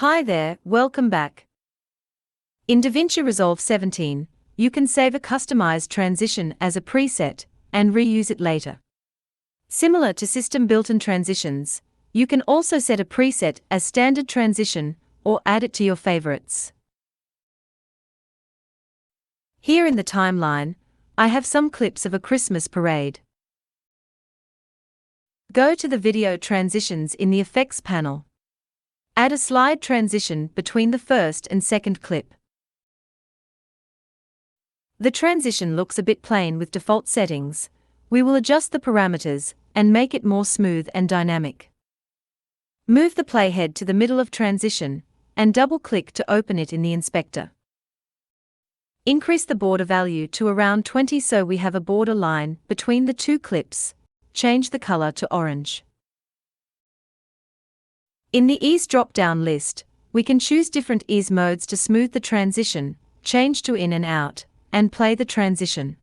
Hi there, welcome back. In DaVinci Resolve 17, you can save a customized transition as a preset and reuse it later. Similar to system built-in transitions, you can also set a preset as standard transition or add it to your favorites. Here in the timeline, I have some clips of a Christmas parade. Go to the video transitions in the effects panel. Add a slide transition between the first and second clip. The transition looks a bit plain with default settings. We will adjust the parameters and make it more smooth and dynamic. Move the playhead to the middle of transition and double-click to open it in the inspector. Increase the border value to around 20 so we have a border line between the two clips. Change the color to orange. In the ease drop-down list, we can choose different ease modes to smooth the transition, change to in and out, and play the transition.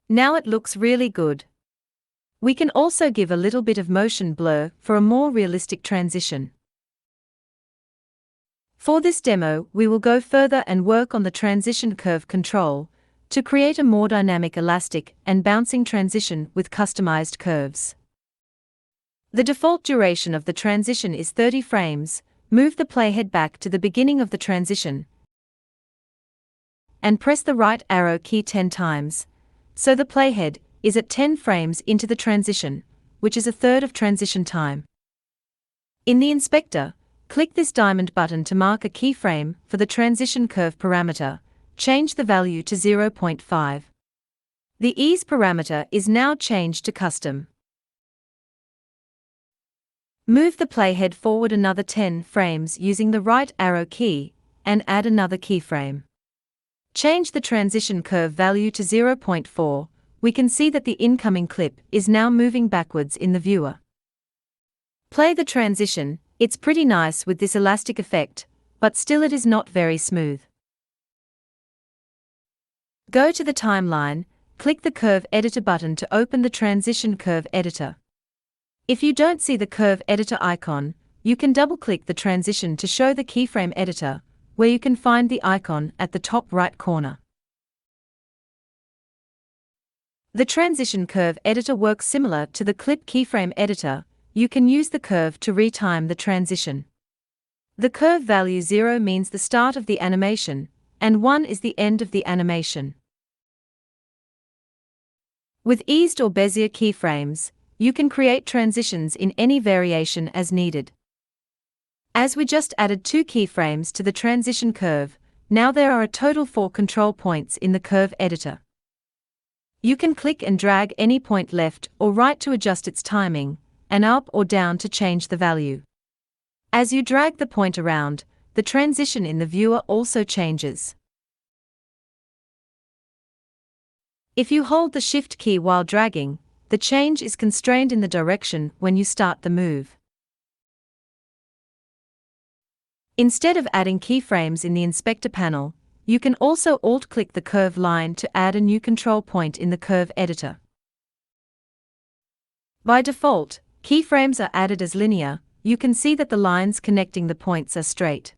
Now it looks really good. We can also give a little bit of motion blur for a more realistic transition. For this demo, we will go further and work on the transition curve control to create a more dynamic, elastic, and bouncing transition with customized curves. The default duration of the transition is 30 frames. Move the playhead back to the beginning of the transition and press the right arrow key 10 times, so the playhead is at 10 frames into the transition, which is a third of transition time. In the inspector, click this diamond button to mark a keyframe for the transition curve parameter. Change the value to 0.5. The ease parameter is now changed to custom. Move the playhead forward another 10 frames using the right arrow key, and add another keyframe. Change the transition curve value to 0.4. We can see that the incoming clip is now moving backwards in the viewer. Play the transition. It's pretty nice with this elastic effect, but still it is not very smooth. Go to the timeline, click the Curve Editor button to open the Transition Curve Editor. If you don't see the Curve Editor icon, you can double-click the transition to show the Keyframe Editor, where you can find the icon at the top right corner. The Transition Curve Editor works similar to the Clip Keyframe Editor. You can use the curve to retime the transition. The curve value 0 means the start of the animation, and 1 is the end of the animation. With eased or Bezier keyframes, you can create transitions in any variation as needed. As we just added 2 keyframes to the transition curve, now there are a total 4 control points in the curve editor. You can click and drag any point left or right to adjust its timing, and up or down to change the value. As you drag the point around, the transition in the viewer also changes. If you hold the Shift key while dragging, the change is constrained in the direction when you start the move. Instead of adding keyframes in the inspector panel, you can also alt-click the curve line to add a new control point in the curve editor. By default, keyframes are added as linear. You can see that the lines connecting the points are straight.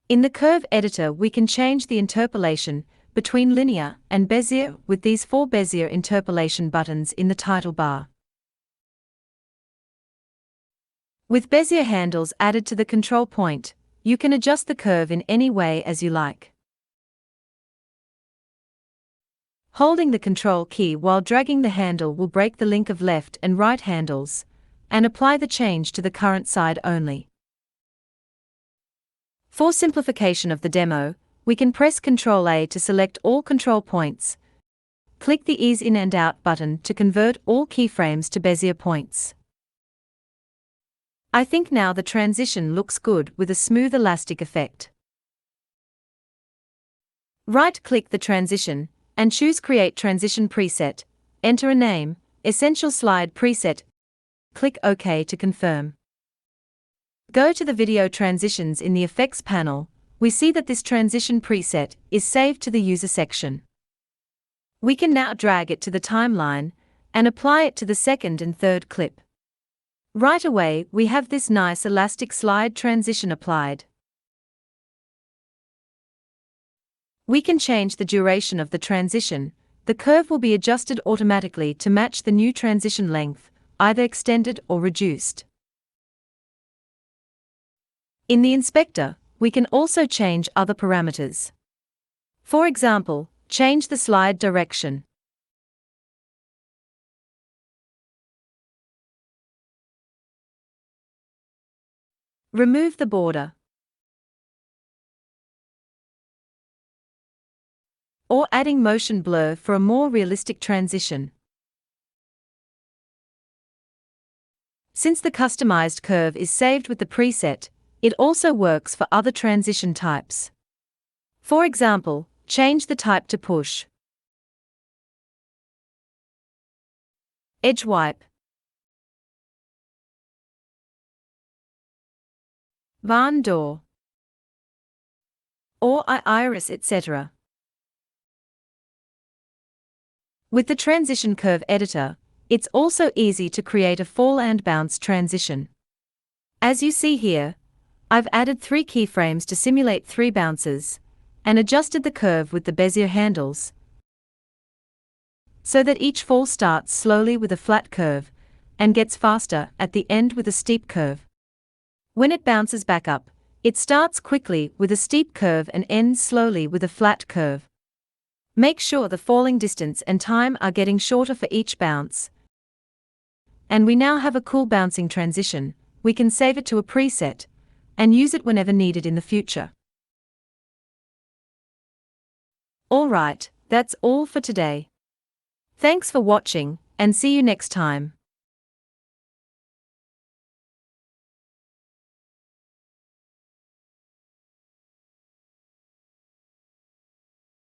In the curve editor, we can change the interpolation between linear and Bezier with these 4 Bezier interpolation buttons in the title bar. With Bezier handles added to the control point, you can adjust the curve in any way as you like. Holding the control key while dragging the handle will break the link of left and right handles, and apply the change to the current side only. For simplification of the demo, we can press Ctrl-A to select all control points. Click the Ease In and Out button to convert all keyframes to Bezier points. I think now the transition looks good with a smooth elastic effect. Right-click the transition and choose Create Transition Preset. Enter a name, Essential Slide Preset. Click OK to confirm. Go to the video transitions in the effects panel. We see that this transition preset is saved to the user section. We can now drag it to the timeline and apply it to the second and third clip. Right away, we have this nice elastic slide transition applied. We can change the duration of the transition. The curve will be adjusted automatically to match the new transition length, either extended or reduced. In the inspector, we can also change other parameters. For example, change the slide direction. Remove the border. Or adding motion blur for a more realistic transition. Since the customized curve is saved with the preset, it also works for other transition types. For example, change the type to push. Edge wipe. Barn door. Or iris, etc. With the transition curve editor, it's also easy to create a fall and bounce transition. As you see here, I've added 3 keyframes to simulate 3 bounces, and adjusted the curve with the Bezier handles, so that each fall starts slowly with a flat curve, and gets faster at the end with a steep curve. When it bounces back up, it starts quickly with a steep curve and ends slowly with a flat curve. Make sure the falling distance and time are getting shorter for each bounce. And we now have a cool bouncing transition. We can save it to a preset, and use it whenever needed in the future. Alright, that's all for today. Thanks for watching, and see you next time.